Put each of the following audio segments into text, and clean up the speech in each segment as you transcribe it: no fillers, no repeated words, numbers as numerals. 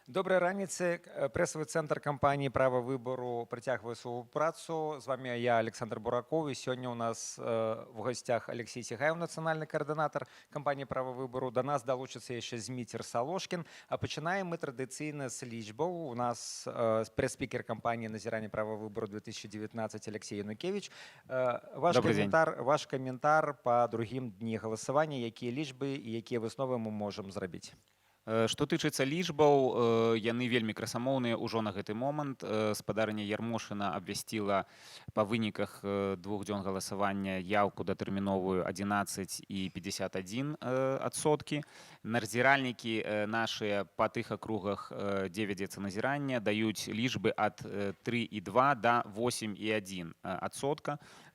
Добрай раніцы. Прэсавы цэнтр кампаніі права выбару працягвае сваю працу. З вами я, Александр Бураков, і сёння ў нас в гасцях Алексей Сігаев, нацыянальны каардынатар кампаніі права выбару. Да нас далучыцца яшчэ Зміцер Салошкін. А пачынаем мы традыцыйна з лічбаў. У нас прэс-спікер кампаніі назірання права выбару 2019 Алексей Янукевич. Ваш каментар па другім дні галасавання, якія лічбы і якія высновы мы можам зрабіць. Што тычыцца лічбаў, яны вельмі красамоўныя ўжо на гэты момант. Спадарня Ярмошына абвясціла па выніках 2 дзён галасавання яўку датэрміновую 11,51%. Назіральнікі нашыя па тых акругах, дзе вядзецца назіранне, даюць лічбы ад 3,2 да 8,1%.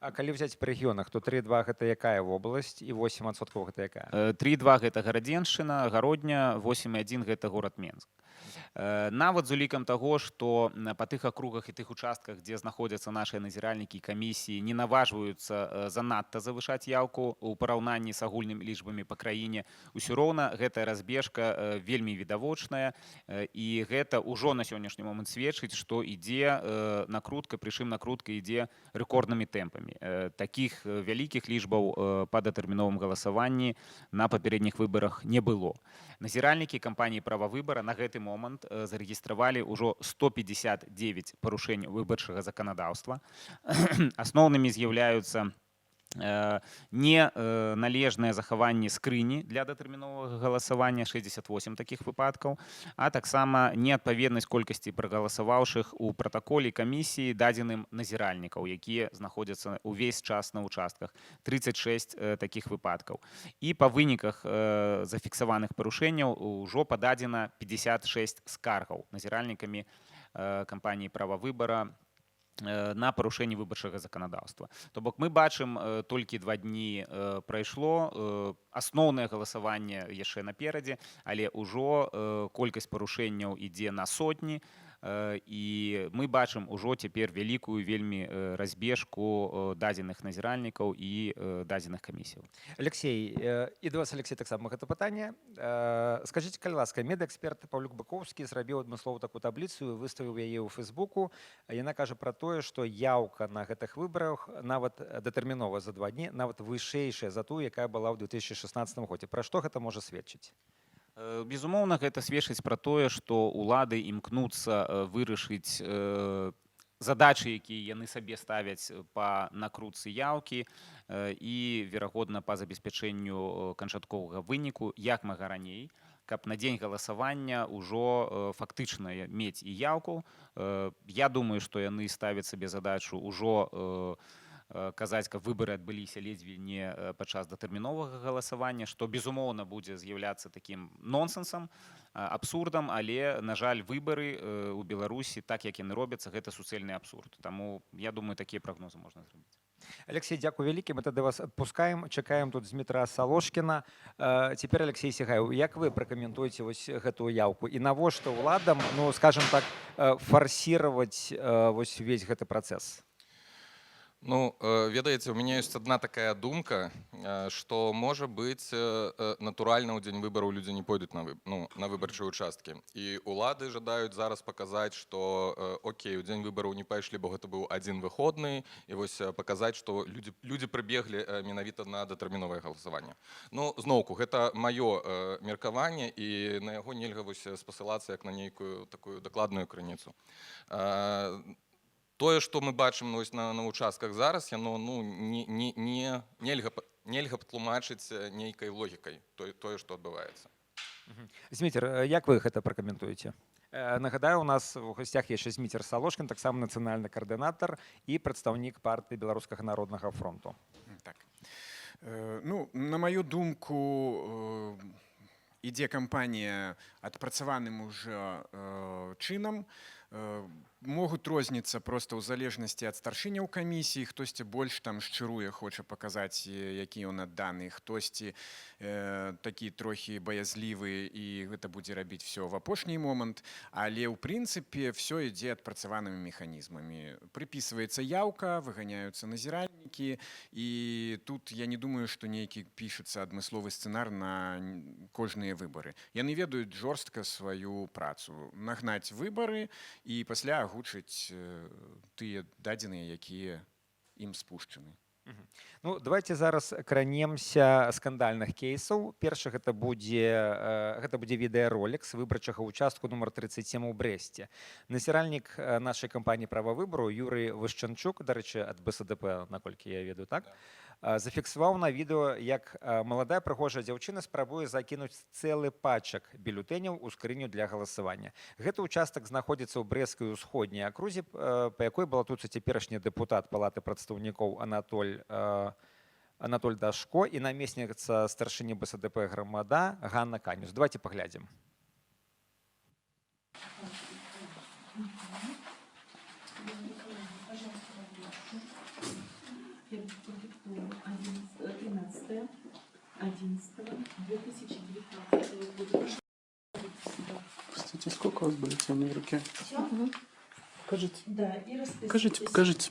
А калі взяць па рэгіёнах, то 3,2 гэта якая вобласць і 8% гэта якая? 3,2 гэта Гарадзеншчына, Гародня, 8,1 гэта горад Менск. Нават з улікам таго, што па тых акругах і тых участках, дзе знаходзяцца нашыя назіральнікі і камісіі, не наважваюцца занадта завышаць яўку ў параўнанні з агульнымі лічбамі па краіне, усё роўна гэтая разбежка вельмі відавочная, і гэта ўжо на сённяшні момант сведчыць, што ідзе накрутка, прычым накрутка ідзе рэкорднымі тэмпамі. Такіх вялікіх лічбаў па датэрміновым галасаванні на папярэдніх выбарах не было. Назіральнікі кампаніі права выбара на гэты момант зарэгістравалі ўжо 159 парушэнняў выбарчага заканадаўства. Асноўнымі з'яўляюцца неналежнае захаванне скрыні для датэрміновага галасавання, 68 такіх выпадкаў, а таксама неадпаведнасць колькасці прагаласаваўшых у пратаколе камісіі дадзеным назіральнікаў, якія знаходзяцца ўвесь час на участках, 36 такіх выпадкаў. І па выніках зафіксаваных парушэнняў ўжо пададзена 56 скаргаў назіральнікамі кампаніі права выбара на парушэнні выбарчага заканадаўства. То бок мы бачым, толькі 2 дні прайшло, асноўнае галасаванне яшчэ наперадзе, але ўжо колькасць парушэнняў ідзе на сотні, і мы бачым ужо цяпер вялікую вельмі разбежку дадзеных назіральнікаў і дадзеных камісіяў. Алексей, і да вас, Алексей, таксама гэта пытанне. Скажыце, калі ласка, медэксперт Паўлюк Быковскі зрабіў адмыслову такую табліцу і выставіў яе ў Фэйсбуку. Яна кажа пра тое, што яўка на гэтых выбарах нават датэрмінова за 2 дні, нават вышэйшая за тую, якая была ў 2016 годзе. Пра што гэта можа сведчыць? Безумоўна, гэта сведчыць пра тое, што ўлады імкнуцца вырашыць задачы, якія яны сабе ставяць па накрутцы яўкі і, верагодна, па забеспячэнню канчатковага выніку як мага раней, каб на дзень галасавання ўжо фактычна мець і яўку. Я думаю, што яны ставяць сабе задачу ўжо казаць, каб выбары адбыліся ледзьве не падчас датэрміновага галасавання, што, безумоўна, будзе з'яўляцца такім нонсенсам, абсурдам, але, на жаль, выбары ў Беларусі, так як яны робяцца, гэта суцэльны абсурд. Таму, я думаю, такія прагнозы можна зрабіць. Алексей, дзякуй вялікі. Мы тады вас адпускаем, чакаем тут Змітра Салошкіна. Цяпер, Алексей Сігаев, як вы пракаментуеце вось гэтую яўку? І навошта ўладам, ну, скажем так, фарсіраваць вось увесь гэты працэс? Ну, ведаеце, у меня есть одна такая думка, что, может быть, натурально у день выборов люди не пойдут на выборчие участки. И улады жадают зараз показать, что, окей, у день выборов не пошли, бо это был один выходный, и вот показать, что люди прибегли менавіта на датэрміновае голосование. Ну, зноўку, это мое меркаванне, и на яго нельга спасылацца як на нейкую такую дакладную крыніцу. Тое, што мы бачым на участках зараз, яно нельга патлумачыць нейкай логікай тое, што адбываецца. Зміцер, як вы гэта пракаментуеце? Нагадаю, у нас у гасцях яшчэ Зміцер Салошкін, таксама нацыянальны каардынатар і прадстаўнік партыі Беларускага народнага фронту. Так. Ну, на маю думку, ідзе кампанія адпрацаваным ужо чынам. могуць розніцца проста ў залежнасці ад старшыняў камісіі, хтосьці больш там шчыруе, хоча паказаць, які ён адданы, хтосьці такі трохі баязлівы і гэта будзе рабіць все в апошні момант, але ў прынцыпе все ідзе адпрацаванымі механізмамі. Прыпісваецца яўка, выганяюцца назіральнікі, і тут я не думаю, што нейкі пішацца адмысловы сцэнар на кожныя выбары. Яны ведаюць жорстка сваю працу, нагнаць выбары і пасля агучыць тыя дадзеныя, якія ім спушчаны. Ну, давайте зараз кранемся скандальных кейсаў. Першы гэта будзе відэаролік з выбарчага участку нумар 37 у Брэсце. Назіральнік нашай кампаніі «Права выбару» Юрый Вышчанчук, дарэчы, ад БСДП, наколькі я ведаю, так? Зафіксаваў на відэо, як маладая прыгожая дзяўчына спрабуе закінуць цэлы пачак бюлетэняў у скрыню для галасавання. Гэты участак знаходзіцца ў Брэсцкай усходняй акрузе, па якой балатуецца цяперашні дэпутат Палаты прадстаўнікоў Анатоль Дашко і намесніца старшыні БСДП грамада Ганна Канюс. Давайте паглядзім. Я продиктую 13.11.2019 года. Простите, сколько у вас бюллетеней в руке? Все? Покажите. Да, и расписывайтесь. Покажите, покажите.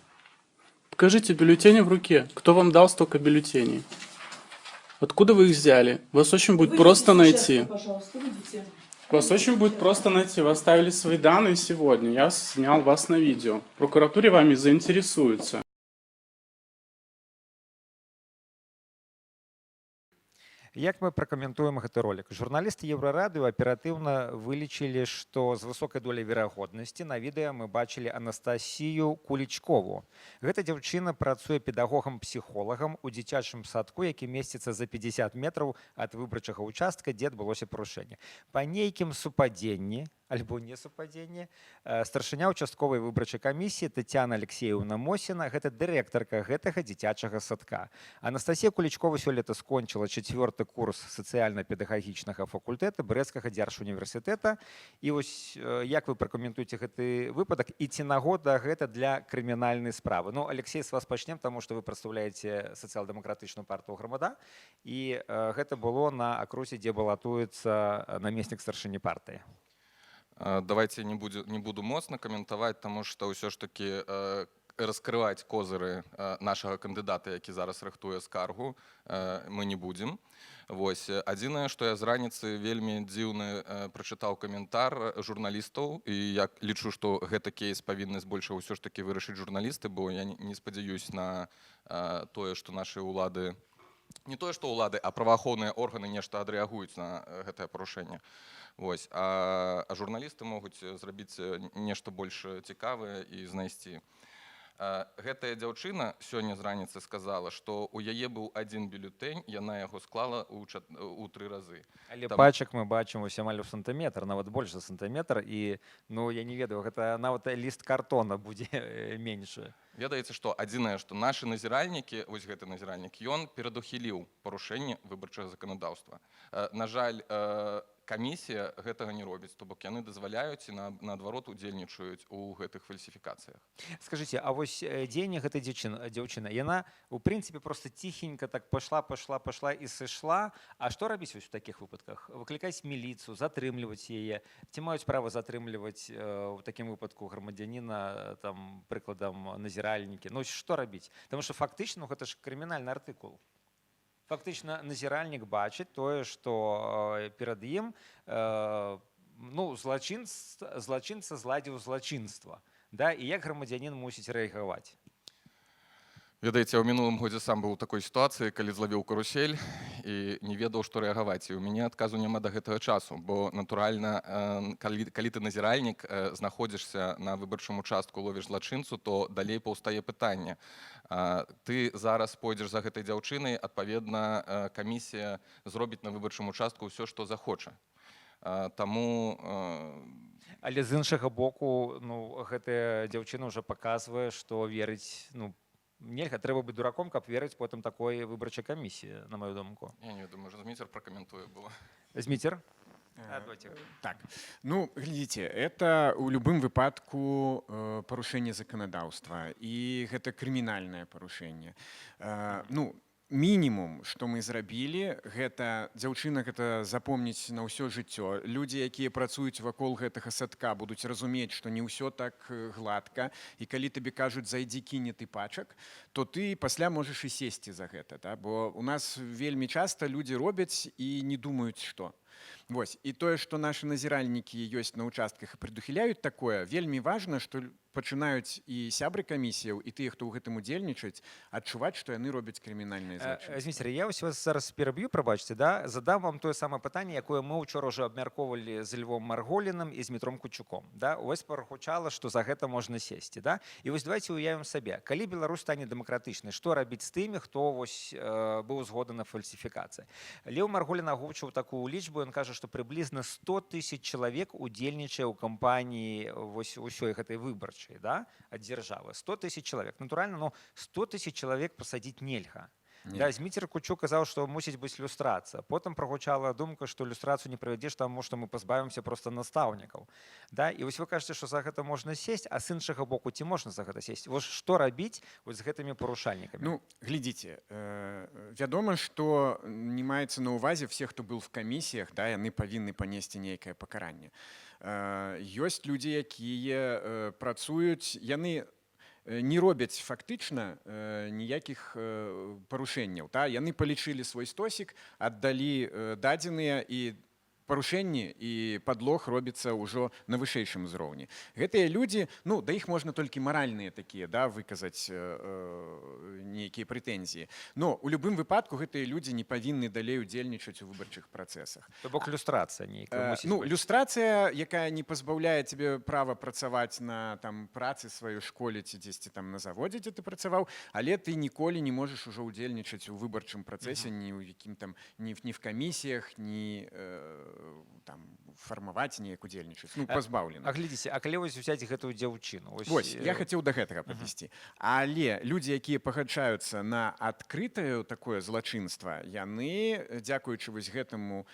Покажите бюллетени в руке. Кто вам дал столько бюллетеней? Откуда вы их взяли? Вас очень будет просто найти. Пожалуйста, выйдите. Вас очень будет просто найти. Вы оставили свои данные сегодня. Я снял вас на видео. В прокуратуре вами заинтересуются. Як мы пракаментуем гэты ролик? Журналісты Еўрарадыё аператыўна вылічылі, што з высокай доляй верагоднасці на відэа мы бачылі Анастасію Кулічкову. Гэта дзяўчына працуе педагогам-псіхолагам у дзіцячым садку, які месціцца за 50 метраў ад выбарчага участка, дзе адбылося парушэнне. Па нейкім супадзенні, альбо не супадзенне, старшыня участковай выбарчай камісіі Тацяна Алексеевна Мосіна, гэта дырэктарка гэтага дзіцячага садка. Анастасія Кулічкова сёлета скончыла 4-й курс сацыяльна-педагагічнага факультэта Брэсцкага дзяржуніверсітэта. І вось як вы пракаментуеце гэты выпадак і ці нагода гэта для крымінальнай справы? Ну, Алексей, с вас пачнем, таму што вы прадстаўляеце сацыял-дэмакратычную партыю грамада, і гэта было на акрузе, дзе балатуецца намеснік старшыні партыі. Давайте не буду моцна каментаваць, таму што ўсё ж такі раскрываць козыры нашага кандыдата, які зараз рыхтуе скаргу, мы не будзем. Вось адзінае, што я з раніцы вельмі дзіўны прачытаў каментар журналістаў, і я лічу, што гэты кейс павінны збольшага ўсё ж такі вырашыць журналісты, бо я не спадзяюсь на тое, што нашы ўлады, не тое, што ўлады, а праваахоўныя органы нешта адрэагуюць на гэтае парушэнне. Вось. А журналісты могуць зрабіць нешта больш цікавае і знайсці. Гэтая дзяўчына сёння з раніцы сказала, што ў яе быў адзін бюлетэнь, яна яго склала ў 3 разы. Але пачак мы бачым ось амаль у сантыметр, нават больш за сантыметр, і ну я не ведаю, гэта нават ліст картона будзе меншы. Ведаеце, што адзінае, што нашы назіральнікі, вось гэты назіральнік, ён перадухіліў парушэнне выбарчага заканадаўства. На жаль, камісія гэтага не робіць, то бок яны дазваляюць і наадварот удзельнічаюць у гэтых фальсіфікацыях. Скажыце, а вось дзеянне гэтай дзяўчыны, яна у прынцыпе проста ціхенька так пашла і сышла. А што рабіць вось у такіх выпадках? Выклікаць міліцыю, затрымліваць яе? Ці маюць права затрымліваць у такім выпадку грамадзяніна, там, прыкладам, назіральнікі? Ну, што рабіць? Таму што фактычна гэта ж крымінальны артыкул. Фактычна назіральнік бачыць тое, што перад ім злачынца зладзіў злачынства. Да? І як грамадзянін мусіць рэагаваць? Ведаеце, ў мінулым годзе сам быў у такой сітуацыі, калі злавіў карусель і не ведаў, што рэагаваць. І ў мяне адказу няма да гэтага часу, бо, натуральна, калі ты назіральнік, знаходзішся на выбарчым участку, ловіш злачынцу, то далей паўстае пытанне. Ты зараз пойдзеш за гэтай дзяўчынай, адпаведна, камісія зробіць на выбарчым участку ўсё, што захоча. Таму... Але з іншага боку, гэтая дзяўчына ўжо паказвае, што верыць, нельга, трэба быць дураком, каб верыць потым такой выбарчай камісіі, на маю думку. Я не ведаю, можа, Зміцер пракаментуе было. Зміцер? Давайте. Так, ну, глядзіце, это ў любым выпадку парушэнне заканадаўства і гэта крымінальнае парушэнне. Ну, мінімум, што мы зрабілі, гэта дзяўчына гэта запомніць на ўсё жыццё. Людзі, якія працуюць вакол гэтага садка, будуць разумець, што не ўсё так гладка. І калі табе кажуць зайдзі кіне ты пачак, то ты пасля можаш і сесці за гэта. Да? Бо у нас вельмі часта людзі робяць і не думаюць, што. Вось. І тое, што нашы назіральнікі ёсць на ўчастках і прыдухіляюць такое, вельмі важна, што пачынаюць і сябры камісіяў, і тыя, хто ў гэтым удзельнічаюць, адчуваць, што яны робяць крымінальныя злачынствы. Зміцер, я ось вас зараз пераб'ю, прабачце, да? Задам вам тое самае пытанне, якое мы ўчора ўжо абмяркоўвалі з Львом Марголінам і з Дмітром Кучуком. Да? Вось прагучала, што за гэта можна сесці. Да? І вось давайте уявім сабе, калі Беларусь стане дэмакратычнай, што рабіць з тымі, хто вось, быў згодны на фальсіфікацыі? Леў Марголін агучыў такую лічбу, ён кажа, што прыблізна 100 000 чалавек удзельнічае ў кампаніі вось усёй гэтай выбарчай, да, ад дзяржавы. 100 000 чалавек. Натуральна, но 100 000 чалавек пасадзіць нельга. Да, Зміцер Кучук казаў, што мусіць быць люстрацыя. Потым прагучала думка, што люстрацыю не правядзеш, таму што мы пазбавімся проста настаўнікаў. Да? І вось вы кажаце, што за гэта можна сесть, а з іншага боку ці можна за гэта сесть? Вось што рабіць вось з гэтымі парушальнікамі? Ну, глядзіце, вядома, што не маецца на ўвазе все, хто быў в камісіях, да, яны павінны панесці нейкае пакаранне. Ёсць людзі, якія працуюць, яны не робяць фактычна ніякіх парушэнняў. Та? Яны палічылі свой стосік, аддалі дадзеныя і парушэнні і падлог робіцца ўжо на вышэйшым узроўні. Гэтыя людзі, ну, да іх можна толькі маральныя такія, да, выказаць нейкія прэтэнзіі. Но ў любым выпадку гэтыя людзі не павінны далей удзельнічаць у выбарчых працэсах. То бок люстрацыя нейкая мусіць Ну, быць. люстрацыя, якая не пазбаўляе цябе права працаваць на там працы сваёй школе ці дзесьці там на заводзе, дзе ты працаваў, але ты ніколі не можаш ужо удзельнічаць у выбарчым працэсе, ні ў якім там ні в камісіях, ні там фармаваць неяк удзельнічаць, ну, пазбаўлена. А глядзіце, а калі вось узяць гэтую дзяўчыну? Вось, я хацеў да гэтага падвесці. Але людзі, якія пагаджаюцца на адкрытае такое злачынства, яны, дзякуючы вось гэтаму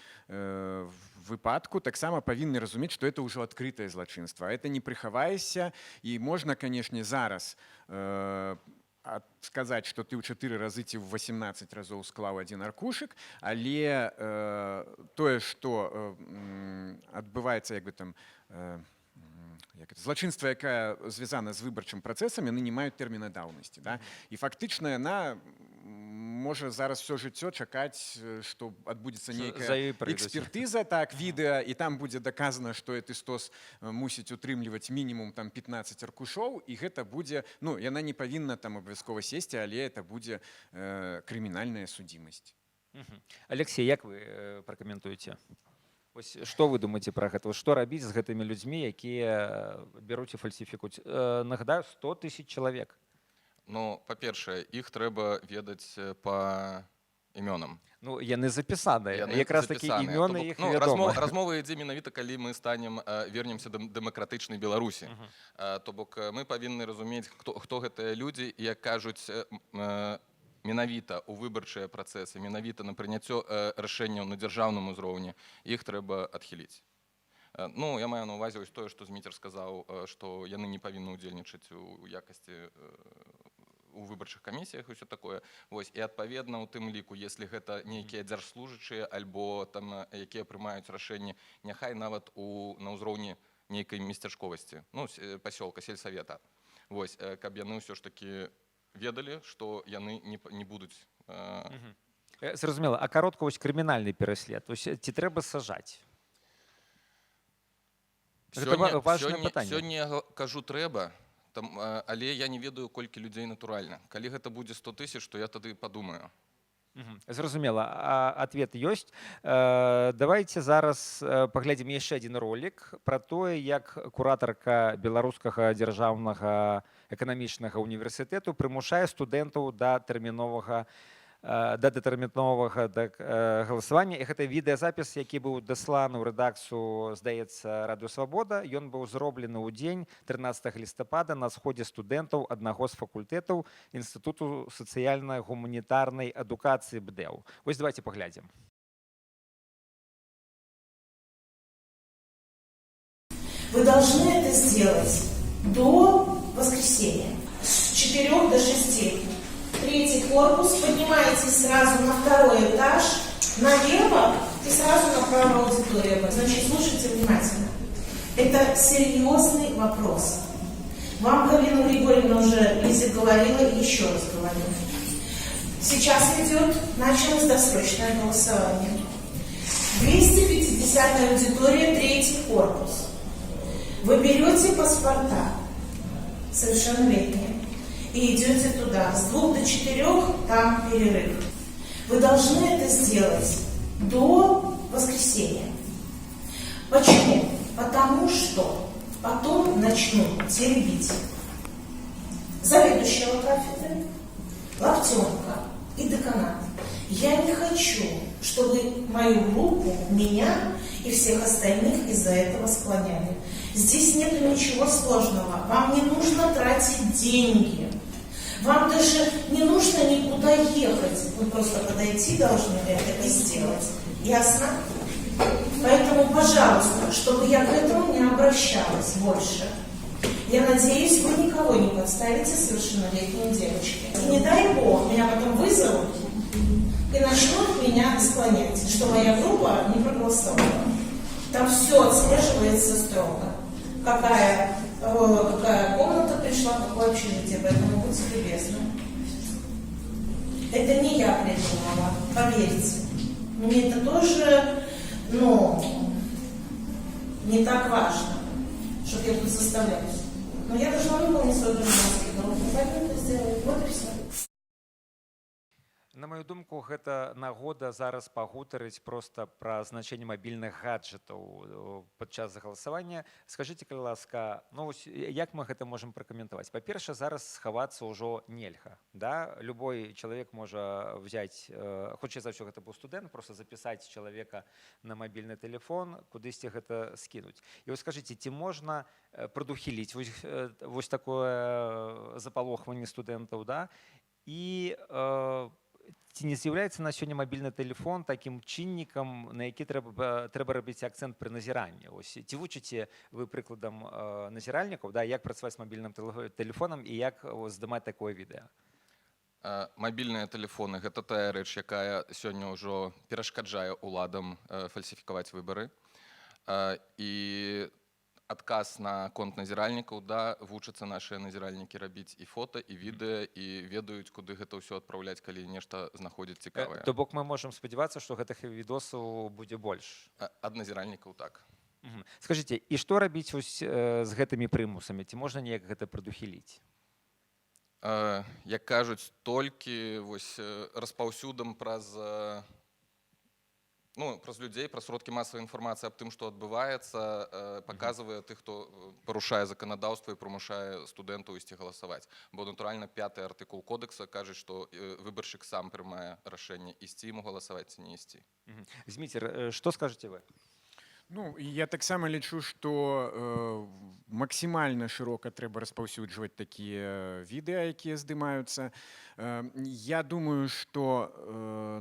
выпадку, таксама павінны разумець, што это ўжо адкрытае злачынства. Это не прыхаваешся, і можна, канешне, зараз сказаць, што ты ў 4 разы ці ў 18 разоў склаў адзін аркушык, але тое, што адбываецца, як бы там, злачынства, якая звязана з выбарчым працэсам, яны не маюць тэрміна даўнасці. Да? І фактычна яна можа зараз все жыццё чакаць, што адбудзецца нейкая экспертыза, так, відэа, і там будзе даказана, што гэты стос мусіць утрымліваць мінімум там 15 аркушоў, і гэта будзе, ну, яна не павінна там абавязкова сесці, але это будзе крымінальная судзімасць. Алексей, як вы пракаментуеце? Вось што вы думаеце пра гэта? Што рабіць з гэтымі людзьмі, якія бяруць і фальсіфікуюць? Нагадаю, 100 000 чалавек. Ну, па-першае, іх трэба ведаць па імёнам. Ну, яны запісаныя. Якраз такі імёны іх вядома. Размова ідзе менавіта, калі мы вернемся да дэмакратычнай Беларусі. То бок мы павінны разумець, хто гэтыя людзі, і, як кажуць, менавіта ў выбарчыя працэсы, менавіта на прыняццё рашэнняў на дзяржаўным узроўні, іх трэба адхіліць. Ну, я маю на ўвазе ось тое, што Зміцер сказаў, што яны не павінны ўдзельнічаць у якасці у выбарчых камісіях і ўсё такое. Вось, і адпаведна ў тым ліку, если гэта нейкія дзяржслужачыя альбо там, якія прымаюць рашэнні, няхай нават на ўзроўні нейкай месцячковасці, ну, пасёлка, сельсавета. Вось, каб яны ўсё ж такі ведалі, што яны не будуць. Зразумела, а каротка вось крымінальны пераслед. Ці трэба сажаць? Сёння я кажу трэба, але я не ведаю, колькі людзей натуральна. Калі гэта будзе 100 000, то я тады падумаю. Зразумела, ответ ёсць. Давайте зараз паглядзім яшчэ адзін ролик пра тое, як куратарка Беларускага дзяржаўнага эканамічнага універсітэту прымушае студэнтаў да датэрміновага галасавання. І гэта відэазапіс, які быў дасланы ў рэдакцыю, здаецца, Радыё Свабода. Ён быў зроблены ў дзень 13 лістапада на сходзе студэнтаў аднаго з факультэтаў Інстытуту сацыяльна-гуманітарнай адукацыі БДЭУ. Вось давайте паглядзім. Вы должны это сделать до воскресенья. С 4 до 6. Третий корпус. Поднимаетесь сразу на второй этаж. Налево и сразу направо аудитория. Значит, слушайте внимательно. Это серьезный вопрос. Вам Галина Григорьевна уже Лизе говорила и еще раз говорила. Сейчас началось досрочное голосование. 250-я аудитория, третий корпус. Вы берете паспорта совершеннолетние и идете туда. С 2 до 4 там перерыв. Вы должны это сделать до воскресенья. Почему? Потому что потом начнут теребить заведующего кафедры, Лаптенко и деканат. Я не хочу, чтобы мою группу, меня и всех остальных из-за этого склоняли. Здесь нет ничего сложного. Вам не нужно тратить деньги. Вам даже не нужно никуда ехать. Вы просто подойти должны это и сделать. Ясно? Поэтому, пожалуйста, чтобы я к этому не обращалась больше. Я надеюсь, вы никого не подставите совершеннолетней девочке. И не дай бог, меня потом вызовут и начнут меня склонять, что моя группа не проголосовала. Там все отслеживается строго. Какая комната пришла, какое общежитие, поэтому будьте любезны. Это не я придумала, поверьте. Мне это тоже, не так важно, чтобы я тут заставлялась. Но я должна выполнить свой гражданский долг, поэтому это сделаю. Вот и все. На мою думку, гэта нагода зараз пагутарыць проста пра значэнне мабільных гаджетаў падчас галасавання. Скажыце, калі ласка, як мы гэта можам пракаментаваць? Па-першае, зараз схавацца ўжо нельга. Да? Любой чалавек можа взять, хутчэй за ўсё гэта быў студэнт, просто запісаць чалавека на мабільны тэлефон, кудысьці гэта скінуць. І вось скажыце, ці можна прадухіліць вось такое запалохванне студэнтаў, да? І ці не з'яўляецца на сёння мабільны тэлефон такім чыннікам, на які трэба рабіць акцэнт пры назіранні? Ці вучыце вы прыкладам назіральнікаў, да, як працаваць з мабільным тэлефонам і як здымаць такое відэа? Мабільныя тэлефоны — гэта тая рэч, якая сёння ўжо перашкаджае ўладам фальсіфікаваць выбары. І адказ на конт назіральнікаў, да, вучацца нашыя назіральнікі рабіць і фота, і відэа, і ведаюць, куды гэта ўсё адпраўляць, калі нешта знаходзіць цікавае. То бок мы можам спадзявацца, што гэтых відосаў будзе больш? Ад назіральнікаў так. Скажыце, і што рабіць з гэтымі прымусамі? Ці можна неяк гэта прадухіліць? Як кажуць, толькі распаўсюдам праз людзей, праз сродкі масавай інфармацыі аб тым, што адбываецца, паказвае тых, хто парушае заканадаўства і прымушае студэнтаў ісці галасаваць. Бо, натуральна, 5-й артыкул кодекса кажа, што выбаршчык сам прымае рашэнне, ісці яму галасаваць ці не ісці. Зміцер, што скажаце вы? Я таксама лічу, што максімальна шырока трэба распаўсюджваць такія відэа, якія здымаюцца. Я думаю, што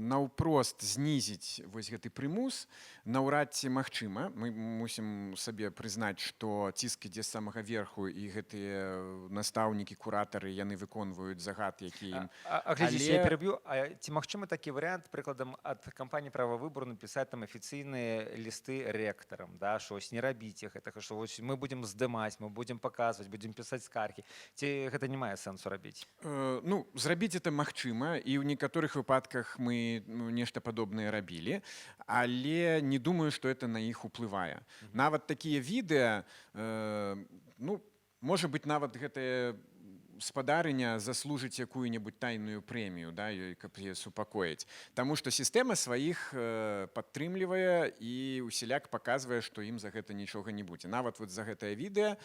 наўпрост знізіць вось гэты прымус наўрад ці магчыма. Мы мусім сабе прызнаць, што ціск ідзе з самага верху, і гэтыя настаўнікі, куратары, яны выконваюць загад, які ім... Глядзіце, я пераб'ю. Ці магчымы такі варыянт, прыкладам, ад кампаніі «Права выбору» напісаць там афіцыйныя лісты рэктарам, да, што не рабіце гэтага, што мы будзем здымаць, мы будзем паказваць, будзем пісаць скаргі. Ці гэта не мае сэнсу рабіць? Зрабіць это магчыма, і ў некаторых выпадках мы нешта падобнае рабілі, але не думаю, што это на іх уплывае. Нават такія відэа, можа быць, нават гэтая спадарыня заслужыць якую-небудзь тайную прэмію, да, каб яе супакоіць. Таму што сістэма сваіх падтрымлівае і усяляк паказвае, што ім за гэта нічога не будзе. Нават за гэтае відэа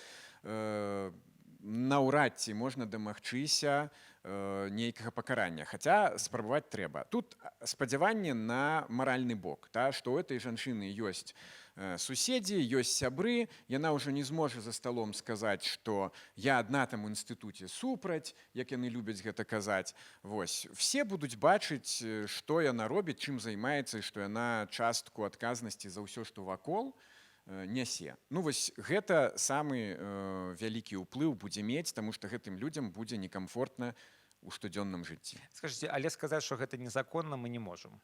наўрад ці можна дамагчыся нейкага пакарання, хаця спрабаваць трэба. Тут спадзяванне на маральны бок, што ў этой жанчыны ёсць суседзі, ёсць сябры, яна ўжо не зможа за сталом сказаць, што я адна там у інстытуце супраць, як яны любяць гэта казаць. Все будуць бачыць, што яна робіць, чым займаецца, і што яна частку адказнасці за ўсё, што вакол, нясе. Ну вось гэта самы вялікі ўплыў будзе мець, таму што гэтым людзям будзе некамфортна у штодзённым жыцці. Скажите, але сказаць, што гэта незаконна мы не можам.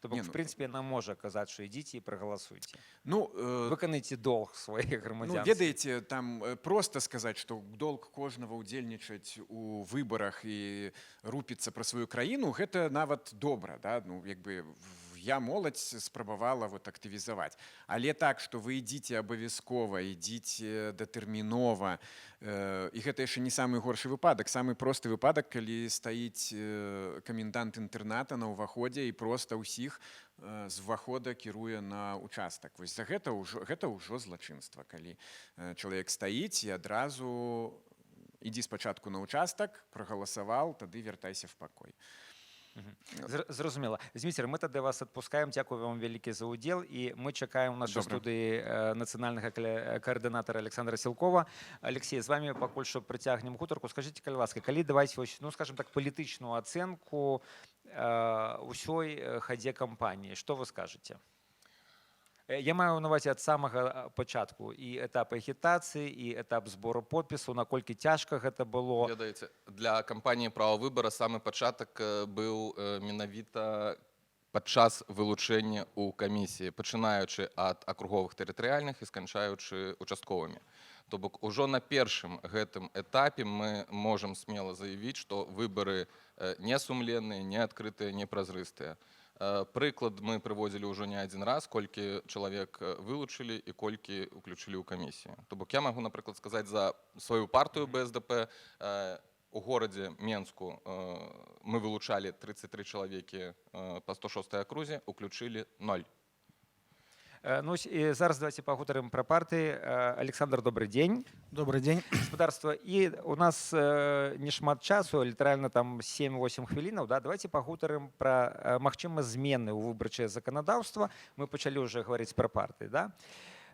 То бок, Не, в прынцыпе, яна можа казаць, што ідзіце і прагаласуйце. Ну, Выканайце долг сваіх ну, грамадзян. ведаеце, там проста сказаць, што долг кожнага ўдзельнічаць у выбарах і рупіцца пра сваю краіну, гэта нават добра. Да? Ну, як бы, я моладзь спрабавала вот, актывізаваць. Але так, што вы ідзіце абавязкова, ідзіце датэрмінова, і гэта яшчэ не самы горшы выпадак. Самы просты выпадак, калі стаіць камендант інтэрната на ўваходзе і проста ўсіх з увахода кіруе на участак. Вось за гэта ўжо злачынства, калі чалавек стаіць і адразу ідзі спачатку на участак, прагаласаваў, тады вяртайся в пакой. Зразумела. Зміцер, мы тады вас адпускаем. Дзякую вам вялікі за ўдзел. І мы чакаем у нашай Добра. студыі нацыянальнага каардынатара Александра Сілкова. Алексей, з вами пакуль што прыцягнем гутарку. Скажыце, калі ласка, калі даваць вось, ну, скажем так, палітычную ацэнку ўсёй хадзе кампаніі, што вы скажаце? Я маю на увазе ад самага пачатку і этап агітацыі, і этап збору подпісу, наколькі цяжка гэта было. Ведаеце, для кампаніі права выбара самы пачатак быў менавіта падчас вылучэння ў камісіі, пачынаючы ад акруговых тэрытарыяльных і сканчаючы участковымі. То бок ужо на першым гэтым этапе мы можам смела заявіць, што выбары несумленныя, неадкрытыя, непразрыстыя. Прыклад мы прыводзілі ўжо не адзін раз, колькі чалавек вылучылі і колькі уключылі ў камісію. То бок я магу, напрыклад, сказаць за сваю партыю БСДП. У горадзе Менску мы вылучалі 33 чалавекі па 106 акрузе, уключылі 0. Ну, і зараз давайте пагутарым пра партыі. Александр, добрый дзень. Добрый день. Гаспадарства. І у нас не шмат часу, літаральна там 7-8 хвілінаў. Да? Давайте пагутарым пра магчымыя змены ў выбарчае заканадаўства. Мы пачалі ўжо гаварыць пра партыі. Да?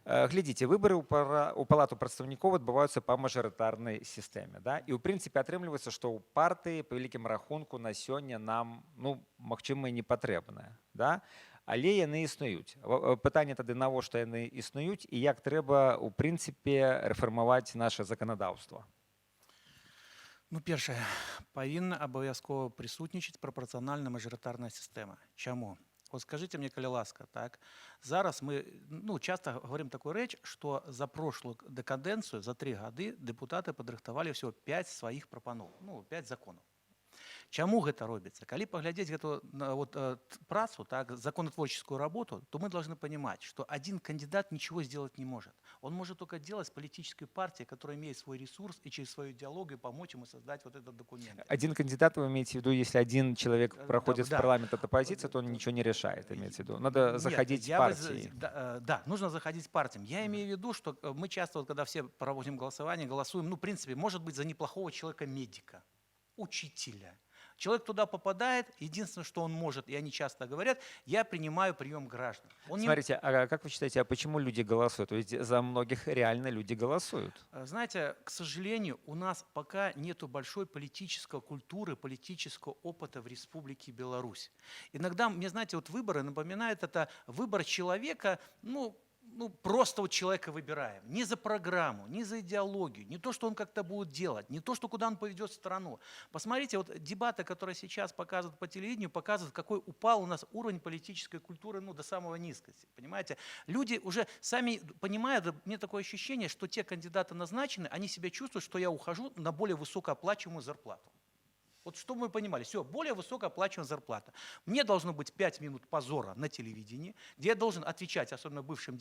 Глядзіце, выбары ў палату прадстаўнікоў адбываюцца па мажарытарнай сістэме. Да? І ў прынцыпе атрымліваецца, што ў партыі па вялікім рахунку на сёння нам, ну, магчыма, і не патрэбныя. Да? Але яны існуюць. Пытанне тады, навошта яны існуюць і як трэба, у прынцыпе, рэфармаваць наша заканадаўства. Ну, першае, павінна абавязкова прысутнічаць прапарцыянальна мажарытарная сістэма. Чаму? Вот скажите мне, калі ласка, так? Зараз мы, ну, часто говорим такую рэч, што за прошлую дэкадэнцыю, за 3 гады дэпутаты падрыхтавалі всего 5 сваіх прапаноў, ну, 5 законаў. Чаму гэта робіцца? Калі паглядзець гэту вот, працу, так, законотворческую работу, то мы должны понимать, что один кандидат ничего сделать не может. Он может только делать с политической партией, которая имеет свой ресурс и через свою идеологию помочь ему создать вот этот документ. Один кандидат, вы имеете в виду, если один человек проходит да. в парламент от оппозиции, то он ничего не решает, имеется в виду. Надо заходить в партии. Да, нужно заходить в партиям. Я имею в виду, что мы часто, вот, когда все проводим голосование, голосуем, ну, в принципе, может быть, за неплохого человека-медика, учителя. Человек туда попадает, единственное, что он может, и они часто говорят, я принимаю прием граждан. Смотрите, а как вы считаете, а почему люди голосуют? Ведь за многих реально люди голосуют. Знаете, к сожалению, у нас пока нету большой политической культуры, политического опыта в Республике Беларусь. Иногда, мне, знаете, вот выборы напоминают это выбор человека, ну, просто вот человека выбираем. Не за программу, не за идеологию, не то, что он как-то будет делать, не то, что куда он поведет страну. Посмотрите, вот дебаты, которые сейчас показывают по телевидению, показывают, какой упал у нас уровень политической культуры, ну, до самого низкости. Понимаете? Люди уже сами понимают, мне такое ощущение, что те кандидаты назначены, они себя чувствуют, что я ухожу на более высокооплачиваемую зарплату. Вот чтобы мы понимали, все, более высокооплачиваемая зарплата. Мне должно быть 5 минут позора на телевидении, где я должен отвечать, особенно бывшим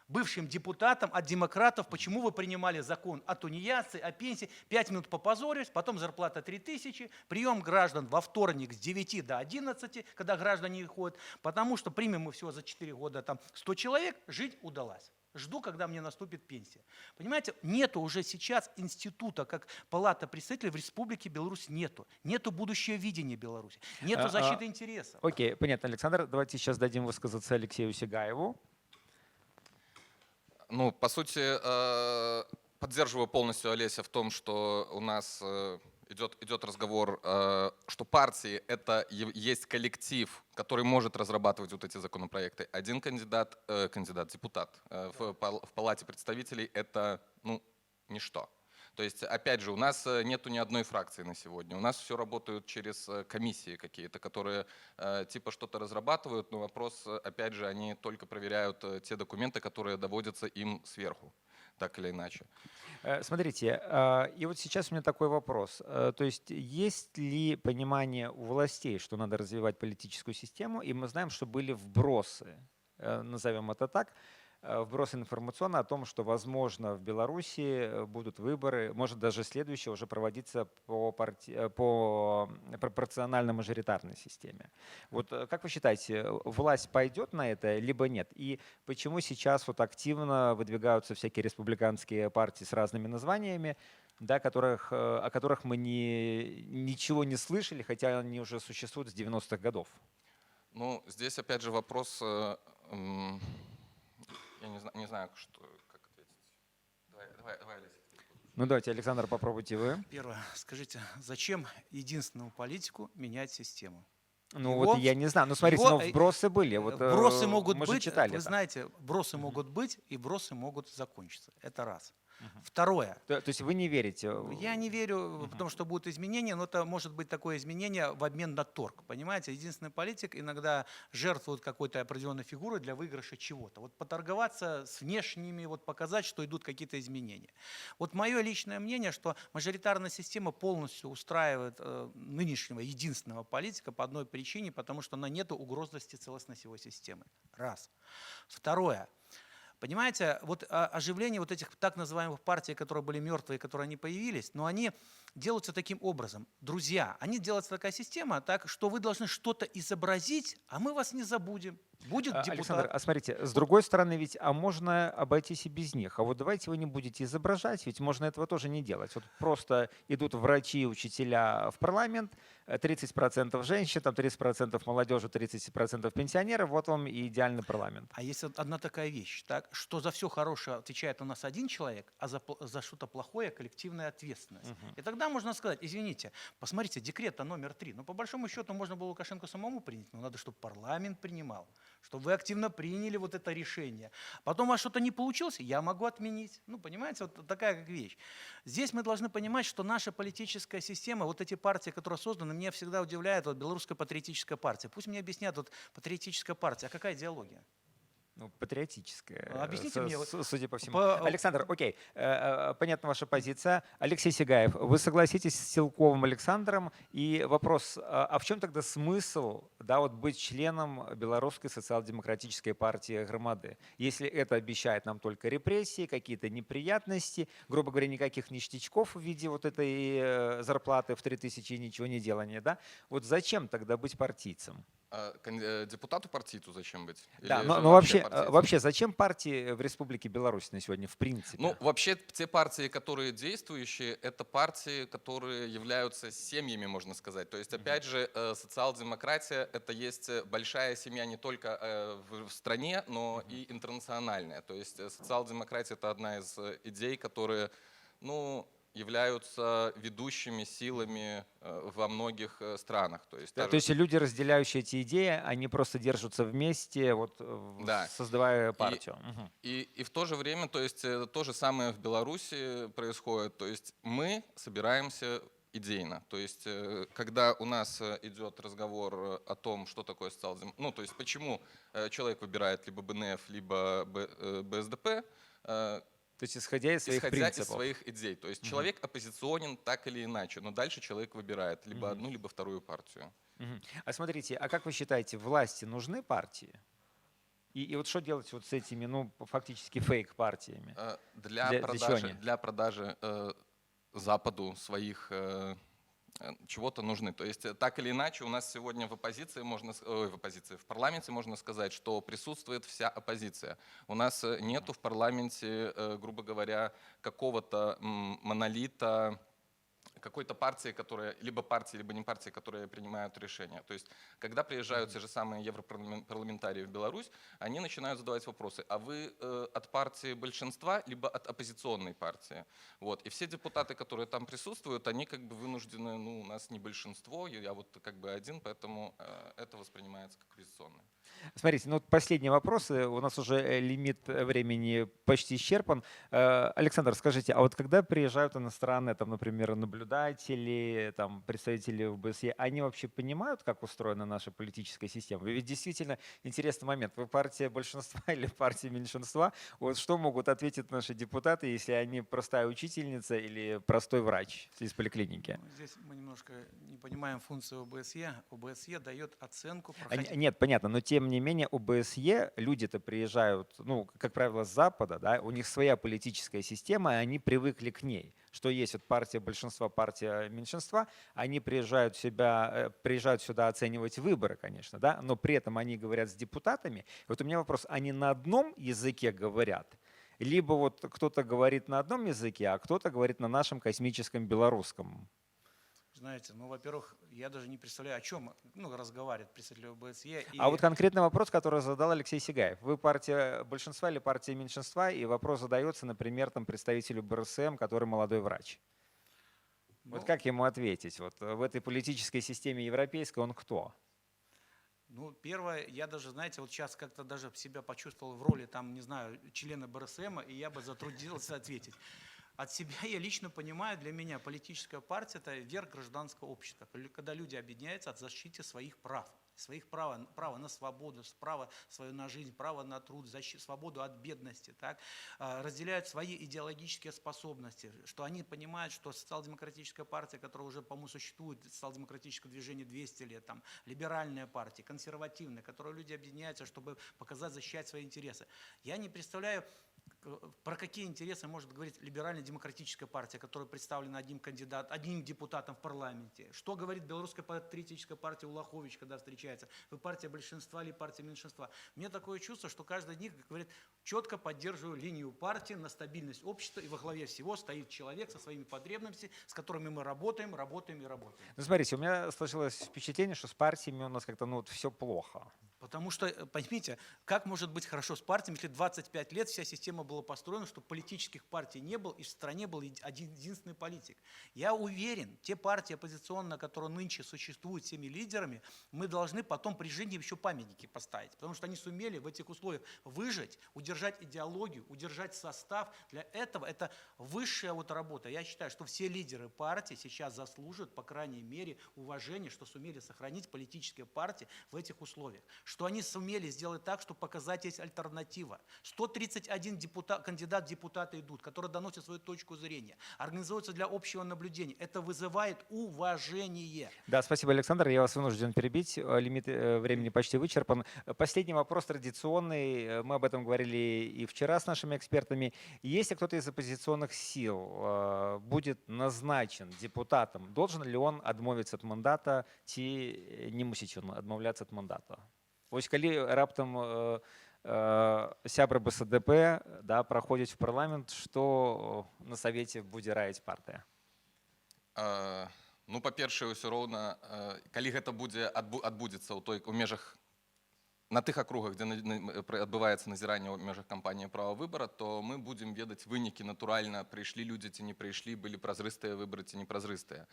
бывшим депутатам, от демократов, почему вы принимали закон о тунеядце, о пенсии, 5 минут попозорюсь, потом зарплата 3000, прием граждан во вторник с 9 до 11, когда граждане ходят, потому что примем мы всего за 4 года там 100 человек, жить удалось. Жду, когда мне наступит пенсия. Понимаете, нету уже сейчас института, как Палата представителей в Республике Беларусь нету. Нету будущего видения Беларуси. Нету защиты интересов. Окей, понятно, Александр. Давайте сейчас дадим высказаться Алексею Сигаеву. Ну, по сути, поддерживаю полностью Олеся в том, что у нас идет разговор, что партии это есть коллектив, который может разрабатывать вот эти законопроекты. Один кандидат, депутат в Палате представителей это ничто. То есть, опять же, у нас нету ни одной фракции на сегодня. У нас все работают через комиссии какие-то, которые типа что-то разрабатывают, но вопрос, опять же, они только проверяют те документы, которые доводятся им сверху, так или иначе. Смотрите, и вот сейчас у меня такой вопрос. То есть есть ли понимание у властей, что надо развивать политическую систему? И мы знаем, что были вбросы, назовем это так, вброс информационный о том, что, возможно, в Беларуси будут выборы, может даже следующие уже проводиться по пропорционально-мажоритарной системе. Вот как вы считаете, власть пойдет на это, либо нет? И почему сейчас вот активно выдвигаются всякие республиканские партии с разными названиями, да, о которых мы ничего не слышали, хотя они уже существуют с 90-х годов? Ну, здесь опять же вопрос... Я не знаю, как ответить. Давай, Олеся. Ну давайте, Александр, попробуйте вы. Первое. Скажите, зачем единственному политику менять систему? Ну Его- вот я не знаю. Ну смотрите, его, но вбросы были. Вот, Вбросы могут мы же быть, читали вы это. знаете, вбросы могут быть и вбросы могут закончиться. Это раз. Второе. То есть вы не верите? Я не верю в том, что будут изменения, но это может быть такое изменение в обмен на торг. Понимаете, единственный политик иногда жертвует какой-то определенной фигурой для выигрыша чего-то. Вот поторговаться с внешними, вот показать, что идут какие-то изменения. Вот мое личное мнение, что мажоритарная система полностью устраивает нынешнего единственного политика по одной причине, потому что она нет угрозности целостности его системы. Раз. Второе. Понимаете, вот оживление вот этих так называемых партий, которые были мертвые, которые они появились, но они делаются таким образом. Друзья, они делается такая система, так, что вы должны что-то изобразить, а мы вас не забудем. Будет депутат. Александр, а смотрите, с другой стороны ведь, можно обойтись и без них. А вот давайте вы не будете изображать, ведь можно этого тоже не делать. Вот просто идут врачи, учителя в парламент, 30% женщин, там 30% молодежи, 30% пенсионеров, вот вам и идеальный парламент. А есть одна такая вещь, так, что за все хорошее отвечает у нас один человек, а за что-то плохое коллективная ответственность. И тогда можно сказать, извините, посмотрите, декрет номер 3. Ну, по большому счету, можно было Лукашенко самому принять, но надо, чтобы парламент принимал, чтобы вы активно приняли вот это решение. Потом у вас что-то не получилось, я могу отменить. Ну, понимаете, вот такая как вещь. Здесь мы должны понимать, что наша политическая система, вот эти партии, которые созданы, меня всегда удивляет, вот Белорусская патриотическая партия. Пусть мне объяснят, вот патриотическая партия, а какая идеология? Ну, патриотическое. Объясните мне, вот Судя по всему. по- Александр, окей, понятна ваша позиция. Алексей Сигаев, вы согласитесь с Силковым Александром? И вопрос, а в чем тогда смысл, да, вот быть членом Белорусской социал-демократической партии Громады? Если это обещает нам только репрессии, какие-то неприятности, грубо говоря, никаких ништячков в виде вот этой зарплаты в 3000 и ничего не делания, да? Вот зачем тогда быть партийцем? Депутату партийцу зачем быть? Да, Или но же партийцу? вообще зачем партии в Республике Беларусь на сегодня в принципе? Ну, вообще, те партии, которые действующие, это партии, которые являются семьями, можно сказать. То есть, опять же, социал-демократия — это есть большая семья не только в стране, но и интернациональная. То есть, социал-демократия — это одна из идей, которые, являются ведущими силами во многих странах. То есть, Да, то есть люди, разделяющие эти идеи, они просто держатся вместе, вот, Да. создавая партию. Мгм. И в то же время, то есть то же самое в Беларуси происходит. То есть мы собираемся идейно. То есть когда у нас идет разговор о том, что такое социал-демократия, то есть почему человек выбирает либо БНФ, либо БСДП, То есть исходя из своих исходя из принципов. своих идей. То есть человек оппозиционен так или иначе, но дальше человек выбирает либо одну, либо вторую партию. Мгм. А смотрите, а как вы считаете, власти нужны партии? И вот что делать вот с этими, фактически фейк-партиями? Для чего они? продажи Западу своих чего-то нужны. То есть так или иначе у нас сегодня в парламенте можно сказать, что присутствует вся оппозиция. У нас нету в парламенте, грубо говоря, какого-то монолита, какой-то партии, либо не партии, которые принимают решения. То есть, когда приезжают те же самые европарламентарии в Беларусь, они начинают задавать вопросы: а вы от партии большинства, либо от оппозиционной партии? Вот. И все депутаты, которые там присутствуют, они как бы вынуждены, ну, у нас не большинство, я вот как бы один, поэтому это воспринимается как оппозиционное. Смотрите, ну вот последние вопросы. У нас уже лимит времени почти исчерпан. Александр, скажите, а вот когда приезжают иностранные, там, например, наблюдатели, там, представители ОБСЕ, они вообще понимают, как устроена наша политическая система? Ведь действительно интересный момент. Вы партия большинства или партия меньшинства? Вот что могут ответить наши депутаты, если они простая учительница или простой врач из поликлиники? Ну, здесь мы немножко не понимаем функцию ОБСЕ. ОБСЕ дает оценку. Нет, понятно, но тем не менее ОБСЕ, люди-то приезжают, ну, как правило, с Запада, да, у них своя политическая система, и они привыкли к ней. Что есть вот партия большинства, партия меньшинства, они приезжают сюда оценивать выборы, конечно, да, но при этом они говорят с депутатами. Вот у меня вопрос, они на одном языке говорят? Либо вот кто-то говорит на одном языке, а кто-то говорит на нашем космическом белорусском? Знаете, ну, во-первых, я даже не представляю, о чем разговаривает представитель ОБСЕ. А вот конкретный вопрос, который задал Алексей Сигаев. Вы партия большинства или партия меньшинства? И вопрос задается, например, там, представителю БРСМ, который молодой врач. Вот как ему ответить? Вот в этой политической системе европейской он кто? Ну, первое, я даже, знаете, вот сейчас как-то даже себя почувствовал в роли, там, не знаю, члена БРСМ, и я бы затруднился ответить. От себя я лично понимаю, для меня политическая партия – это верх гражданского общества, когда люди объединяются от защиты своих прав. Право на свободу, право свое на жизнь, право на труд, свободу от бедности, так? Разделяют свои идеологические способности, что они понимают, что социал-демократическая партия, которая уже, по-моему, существует, социал-демократическое движение 200 лет, там, либеральная партия, консервативная, которые люди объединяются, чтобы показать, защищать свои интересы. Я не представляю, про какие интересы может говорить либерально-демократическая партия, которая представлена одним депутатом в парламенте. Что говорит Белорусская патриотическая партия Улахович, когда встречается? Вы партия большинства или партия меньшинства? Мне такое чувство, что каждый из них говорит, четко поддерживаю линию партии на стабильность общества, и во главе всего стоит человек со своими потребностями, с которыми мы работаем. Ну, смотрите, у меня сложилось впечатление, что с партиями у нас как-то все плохо. Потому что, поймите, как может быть хорошо с партиями, если 25 лет вся система была построена, чтобы политических партий не было, и в стране был один единственный политик. Я уверен, те партии оппозиционные, которые нынче существуют всеми лидерами, мы должны потом при жизни еще памятники поставить, потому что они сумели в этих условиях выжить, удержать идеологию, удержать состав. Для этого это высшая вот работа. Я считаю, что все лидеры партий сейчас заслуживают, по крайней мере, уважения, что сумели сохранить политические партии в этих условиях. Что они сумели сделать так, чтобы показать, есть альтернатива. 131 кандидат в депутаты идут, которые доносят свою точку зрения, организуются для общего наблюдения. Это вызывает уважение. Да, спасибо, Александр. Я вас вынужден перебить. Лимит времени почти вычерпан. Последний вопрос традиционный. Мы об этом говорили и вчера с нашими экспертами. Если кто-то из оппозиционных сил будет назначен депутатом, должен ли он адмовиться от мандата, ці не мусить он адмовляться от мандата? Ось коли раптом сябра БСДП праходзяць в парламент, што на савеце будзе раіць партыя? Ну, па-першае, ўсё роўна, калі гэта адбудзецца ў межах на тых акругах, дзе адбываецца назіранне ў межах кампаніі права выбара, то мы будзем ведаць вынікі натуральна, прыйшлі людзі ці не прыйшлі, былі празрыстыя выбары ці не празрыстыя.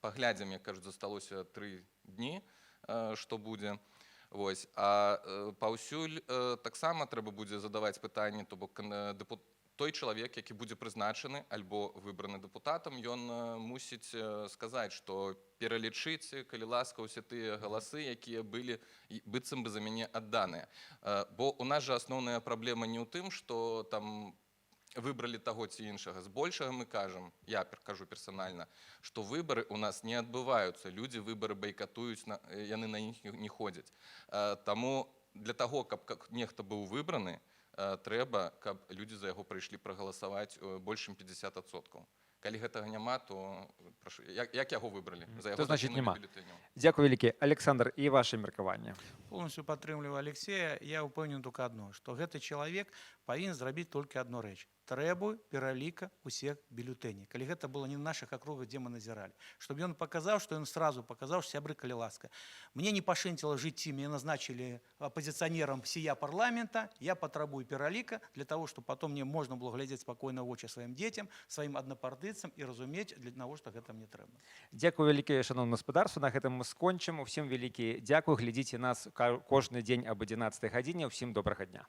Паглядзім, як кажуць, засталося 3 дні, што будзе. Вось. А паўсюль таксама трэба будзе задаваць пытанні, то бок той чалавек, які будзе прызначаны альбо выбраны дэпутатам, ён мусіць сказаць, што пералічыць, калі ласка, усе тыя галасы, якія былі быццам бы за мяне адданыя. Бо у нас жа асноўная праблема не ў тым, што там выбралі таго ці іншага. Збольшага мы кажам, я кажу персанальна, што выбары у нас не адбываюцца. Людзі выбары байкатуюць, яны на іх не ходзяць. Таму для таго, каб нехта быў выбраны, трэба, каб людзі за яго прыйшлі прагаласаваць больш чым 50%. Калі гэтага няма, то як яго выбралі? То значит няма. Дякую вялікі. Александр, і ваше меркаванне? Полностью подтрымліваю Алексея. Я упэўнен только одно, что гэты человек павінен зрабіць толькі одну рэч. Требую пераліка ўсіх бюлетэней. Калі гэта было не на наших округах, дзе мы назіралі. Чтобы ён паказаў, што ён сразу паказаў, што сябры, калі ласка. Мне не пашэнціла жыцці, меня назначили оппозиционером сия парламента, я патрабую пераліка для того, чтобы потом мне можно было глядзець спокойно в очі сваім дзецям, сваім аднапартыйцам і разумець, для того, што гэта мне трэба. Дякую вялікі, шановне господарство. На гэтым мы скончым. Усім вялікі дзякуй. Глядзіце нас кожны дзень об 11 гадзіне. Усім добрага дня.